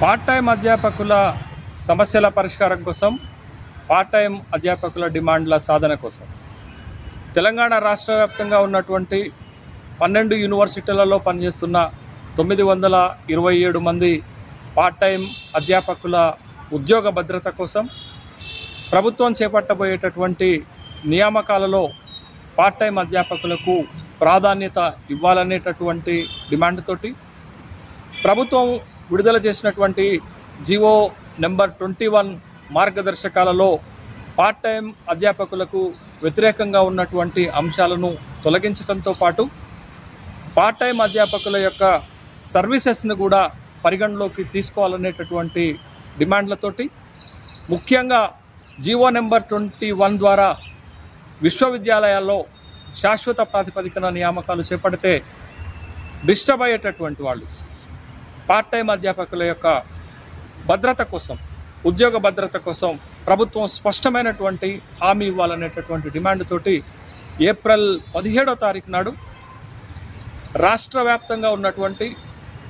Part time అధ్యాపకుల సమస్యల పరిష్కారం కోసం, పార్ట్ టైం అధ్యాపకుల డిమాండ్ల సాధన కోసం తెలంగాణ రాష్ట్ర వ్యాప్తంగా ఉన్నటువంటి 12 యూనివర్సిటీలలో పనిచేస్తున్న 927 మంది పార్ట్ టైం అధ్యాపకుల ఉద్యోగ భద్రత కోసం ప్రభుత్వం చేపట్టబోయేటటువంటి నియామకాలలో పార్ట్ టైం అధ్యాపకులకు ప్రాధాన్యత ఇవ్వాలనేటటువంటి డిమాండ్ తోటి ప్రభుత్వం విడుదల చేసినటువంటి జీవో నెంబర్ 21 మార్గదర్శకాలలో పార్ట్ టైం అధ్యాపకులకు వ్యతిరేకంగా ఉన్నటువంటి అంశాలను తొలగించడంతో పాటు పార్ట్ టైం అధ్యాపకుల యొక్క సర్వీసెస్ను కూడా పరిగణలోకి తీసుకోవాలనేటటువంటి డిమాండ్లతోటి ముఖ్యంగా జీవో నెంబర్ 21 ద్వారా విశ్వవిద్యాలయాల్లో శాశ్వత ప్రాతిపదికన నియామకాలు చేపడితే డిస్టర్బ్ అయ్యేటటువంటి వాళ్ళు పార్ట్ టైం అధ్యాపకుల యొక్క భద్రత కోసం, ఉద్యోగ భద్రత కోసం ప్రభుత్వం స్పష్టమైనటువంటి హామీ ఇవ్వాలనేటటువంటి డిమాండ్ తోటి ఏప్రిల్ 17వ తారీఖు నాడు రాష్ట్ర వ్యాప్తంగా ఉన్నటువంటి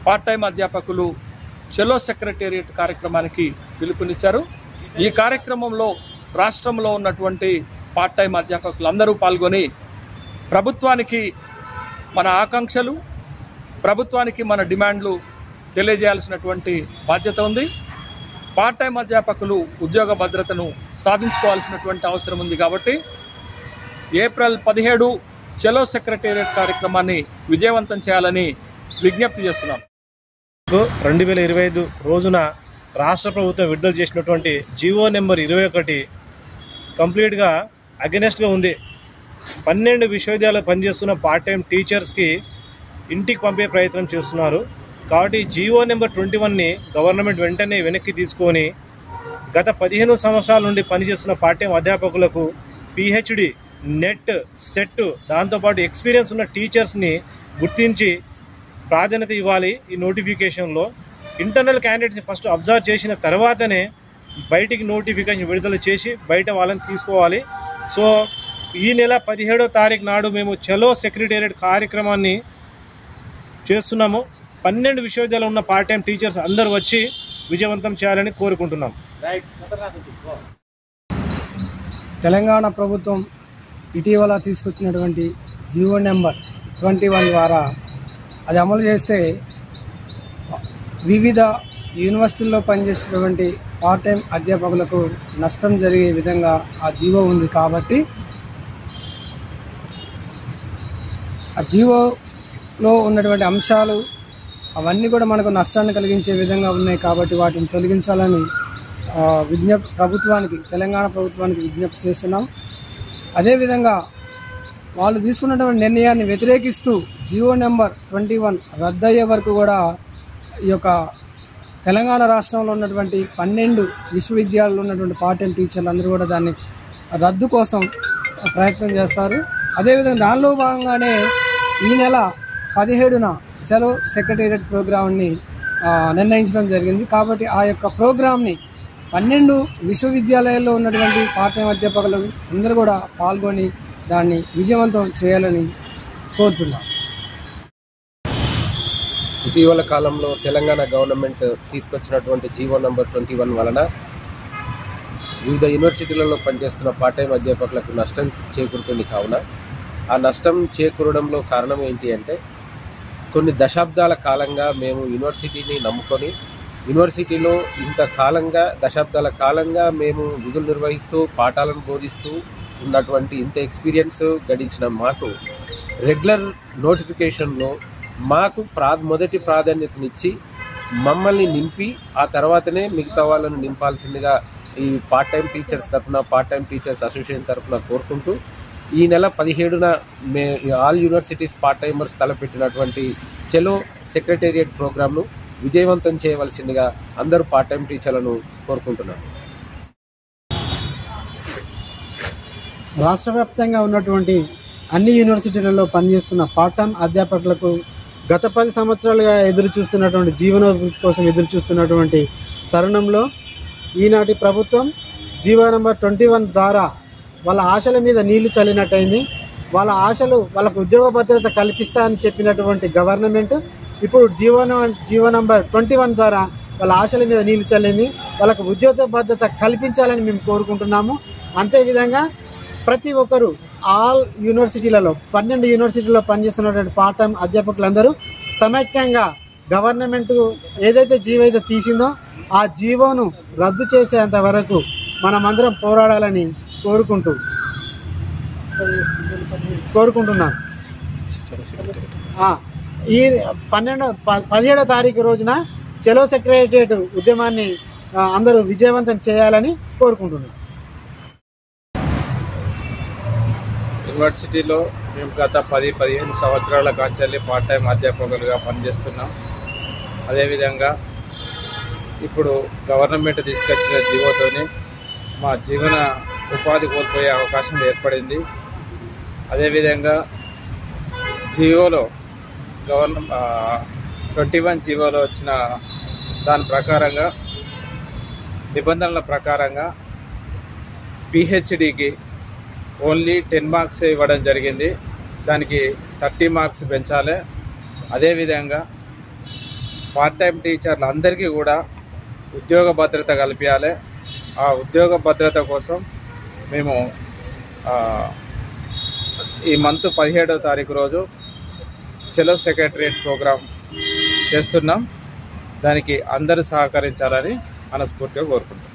పార్ట్ టైం అధ్యాపకులు చెలో సెక్రటేరియట్ కార్యక్రమానికి పిలుపునిచ్చారు. ఈ కార్యక్రమంలో రాష్ట్రంలో ఉన్నటువంటి పార్ట్ టైం అధ్యాపకులందరూ పాల్గొని ప్రభుత్వానికి మన ఆకాంక్షలు, ప్రభుత్వానికి మన డిమాండ్లు తెలియజేయాల్సినటువంటి బాధ్యత ఉంది. పార్ట్ టైం అధ్యాపకులు ఉద్యోగ భద్రతను సాధించుకోవాల్సినటువంటి అవసరం ఉంది. కాబట్టి ఏప్రిల్ 17 చెలో సెక్రటేరియట్ కార్యక్రమాన్ని విజయవంతం చేయాలని విజ్ఞప్తి చేస్తున్నాం. 2025 రోజున రాష్ట్ర ప్రభుత్వం విడుదల చేసినటువంటి జీవో నెంబర్ 21 కంప్లీట్గా అగెనెస్ట్గా ఉంది. 12 విశ్వవిద్యాలయాలు పనిచేస్తున్న పార్ట్ టైం టీచర్స్కి ఇంటికి పంపే ప్రయత్నం చేస్తున్నారు. కాబట్టి జీవో నెంబర్ 21ని గవర్నమెంట్ వెంటనే వెనక్కి తీసుకొని గత 15 సంవత్సరాల నుండి పనిచేస్తున్న పార్ట్ టైం అధ్యాపకులకు పిహెచ్డి, నెట్, సెట్ దాంతోపాటు ఎక్స్పీరియన్స్ ఉన్న టీచర్స్ని గుర్తించి ప్రాధాన్యత ఇవ్వాలి. ఈ నోటిఫికేషన్లో ఇంటర్నల్ క్యాండిడేట్స్ని ఫస్ట్ అబ్జర్వ్ చేసిన తర్వాతనే బయటికి నోటిఫికేషన్ విడుదల చేసి బయట వాళ్ళని తీసుకోవాలి. సో ఈ నెల 17వ తారీఖు నాడు మేము చలో సెక్రటేరియట్ కార్యక్రమాన్ని చేస్తున్నాము. 12 విశ్వవిద్యాలయాలు ఉన్న పార్ట్ టైం టీచర్స్ అందరూ వచ్చి విజయవంతం చేయాలని కోరుకుంటున్నాం. తెలంగాణ ప్రభుత్వం ఇటీవల తీసుకొచ్చినటువంటి జీవో నెంబర్ 21 ద్వారా అది అమలు చేస్తే వివిధ యూనివర్సిటీల్లో పనిచేసేటువంటి పార్ట్ టైం అధ్యాపకులకు నష్టం జరిగే విధంగా ఆ జీవో ఉంది. కాబట్టి ఆ జీవోలో ఉన్నటువంటి అంశాలు అవన్నీ కూడా మనకు నష్టాన్ని కలిగించే విధంగా ఉన్నాయి. కాబట్టి వాటిని తొలగించాలని తెలంగాణ ప్రభుత్వానికి విజ్ఞప్తి చేస్తున్నాం. అదేవిధంగా వాళ్ళు తీసుకున్నటువంటి నిర్ణయాన్ని వ్యతిరేకిస్తూ జీవో నెంబర్ 21 రద్దయ్యే వరకు కూడా ఈ యొక్క తెలంగాణ రాష్ట్రంలో ఉన్నటువంటి 12 విశ్వవిద్యాలయాల్లో ఉన్నటువంటి పార్ట్ టైం టీచర్లు అందరూ కూడా దాన్ని రద్దు కోసం ప్రయత్నం చేస్తారు. అదేవిధంగా దానిలో భాగంగానే ఈ నెల 17న చలో సెక్రటేరియట్ ప్రోగ్రామ్ని నిర్ణయించడం జరిగింది. కాబట్టి ఆ యొక్క ప్రోగ్రామ్ని 12 విశ్వవిద్యాలయాల్లో ఉన్నటువంటి పార్ట్ టైం అధ్యాపకులు అందరూ కూడా పాల్గొని దాన్ని విజయవంతం చేయాలని కోరుతున్నాం. ఇటీవల కాలంలో తెలంగాణ గవర్నమెంట్ తీసుకొచ్చినటువంటి జీవో నెంబర్ 21 వలన వివిధ యూనివర్సిటీలలో పనిచేస్తున్న పార్ట్ టైం అధ్యాపకులకు నష్టం చేకూరుతుంది. కావున ఆ నష్టం చేకూరడంలో కారణం ఏంటి అంటే, కొన్ని దశాబ్దాల కాలంగా మేము యూనివర్సిటీని నమ్ముకొని యూనివర్సిటీలో దశాబ్దాల కాలంగా మేము విధులు నిర్వహిస్తూ పాఠాలను బోధిస్తూ ఉన్నటువంటి ఇంత ఎక్స్పీరియన్స్ గడించిన మాకు రెగ్యులర్ నోటిఫికేషన్లో మాకు మొదటి ప్రాధాన్యతనిచ్చి మమ్మల్ని నింపి ఆ తర్వాతనే మిగతా వాళ్ళను నింపాల్సిందిగా ఈ పార్ట్ టైం టీచర్స్ తరఫున, పార్ట్ టైం టీచర్స్ అసోసియేషన్ తరఫున కోరుకుంటూ ఈ నెల 17న ఆల్ యూనివర్సిటీస్ పార్ట్ టైమర్స్ తలపెట్టినటువంటి చెలో సెక్రటేరియట్ ప్రోగ్రామ్ను విజయవంతం చేయవలసిందిగా అందరూ పార్ట్ టైం టీచర్లను కోరుకుంటున్నారు. రాష్ట్ర వ్యాప్తంగా ఉన్నటువంటి అన్ని యూనివర్సిటీలలో పనిచేస్తున్న పార్ట్ టైం అధ్యాపకులకు గత 10 సంవత్సరాలుగా ఎదురు చూస్తున్నటువంటి జీవనోభివృద్ధి కోసం ఎదురు చూస్తున్నటువంటి తరుణంలో ఈనాటి ప్రభుత్వం జీవో నెంబర్ 21 ద్వారా వాళ్ళ ఆశల మీద నీళ్లు చల్లినట్టయింది. వాళ్ళకు ఉద్యోగ భద్రత కల్పిస్తా అని చెప్పినటువంటి గవర్నమెంట్ ఇప్పుడు జీవో నంబర్ 21 ద్వారా వాళ్ళ ఆశల మీద నీళ్లు చల్లింది. వాళ్ళకు ఉద్యోగ భద్రత కల్పించాలని మేము కోరుకుంటున్నాము. అంతేవిధంగా ప్రతి ఒక్కరు ఆల్ యూనివర్సిటీలలో 12 యూనివర్సిటీలలో పనిచేస్తున్నటువంటి పార్ట్ టైం అధ్యాపకులందరూ సమైక్యంగా గవర్నమెంట్ ఏదైతే జీవో అయితే తీసిందో ఆ జీవోను రద్దు చేసేంత వరకు మనమందరం పోరాడాలని కోరుకుంటున్నాం. ఈ 17వ తారీఖు రోజున చలో సెక్రటేరియట్ ఉద్యమాన్ని అందరూ విజయవంతం చేయాలని కోరుకుంటున్నాం. యూనివర్సిటీలో మేము గత 10-15 సంవత్సరాల కాంచెల్లి పార్ట్ టైం అధ్యాపకులుగా పనిచేస్తున్నాం. అదేవిధంగా ఇప్పుడు గవర్నమెంట్ తీసుకొచ్చిన జీవోతోని మా జీవన ఉపాధి కోల్పోయే అవకాశం ఏర్పడింది. అదేవిధంగా జీవోలో 21 జీవోలో వచ్చిన దాని ప్రకారంగా నిబంధనల ప్రకారంగా పిహెచ్డికి ఓన్లీ 10 మార్క్స్ ఇవ్వడం జరిగింది. దానికి 30 మార్క్స్ పెంచాలి. అదేవిధంగా పార్ట్ టైం టీచర్లు అందరికీ కూడా ఉద్యోగ భద్రత కల్పించాలి. ఆ ఉద్యోగ భద్రత కోసం మేము ఈ మంత్ 17వ తారీఖు రోజు చలో సెక్రటరియట్ ప్రోగ్రాం చేస్తున్నాం. దానికి అందరూ సహకరించాలని మనస్ఫూర్తిగా కోరుకుంటున్నాం.